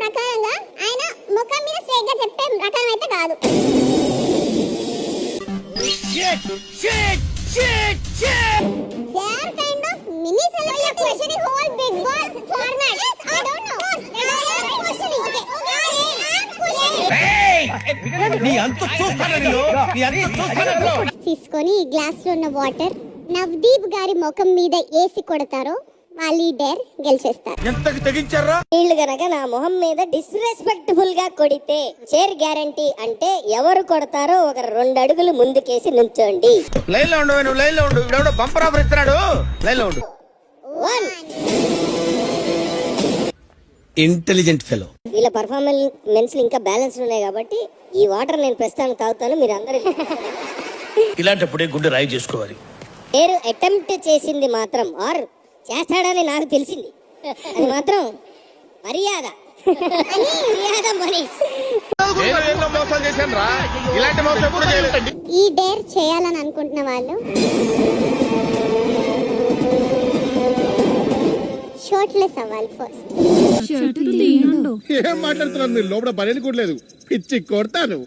ప్రకారంగా ఆయన ముఖం మీద స్ట్రైట్ గా చెప్పే రకం అయితే కాదు. They are kind of mini celebrity questioning whole Big Boss format. I don't know. They are questioning. తీసుకొని ఈ గ్లాస్ లో ఉన్న వాటర్ నవదీప్ గారి ముఖం మీద వేసి కొడతారో మా లీడర్ గెలిచేస్తారు. వీళ్ళు గనక నా మొహం మీద డిస్రెస్పెక్ట్ఫుల్ గా కొడితే చైర్ గ్యారంటీ అంటే ఎవరు కొడతారో ఒక 2 అడుగులు ముందుకేసి నుంచోండి. లైన్ లో ఉండు, నువ్వు లైన్ లో ఉండు. ఇవిడెవడో బంపర్ ఆఫర్ ఇస్తున్నాడు. లైన్ లో ఉండు. Intelligent fellow. వీళ్ళ పర్ఫార్మెన్స్ ఇంకా బ్యాలెన్స్ ఉన్నాయి కాబట్టి ఈ వాటర్ నేను ప్రస్తుతానికి తాగుతాను. మీరు అందరూ ఇలాంటప్పుడే గుండె రాయి చేసుకోవాలి. పేరు అటెంప్ట్ చేసింది మాత్రం ఆర్ చేస్తాడని నాకు తెలిసింది. అది మాత్రం మర్యాద మనీష్. ఈ డేర్ చేయాలని అనుకుంటున్న వాళ్ళు షర్ట్లెస్ అవ్వాలి ఫస్ట్. ఏం మాట్లాడుతున్నారు మీరు? లోపల పని కూడా లేదు. పిచ్చి కొడతాను.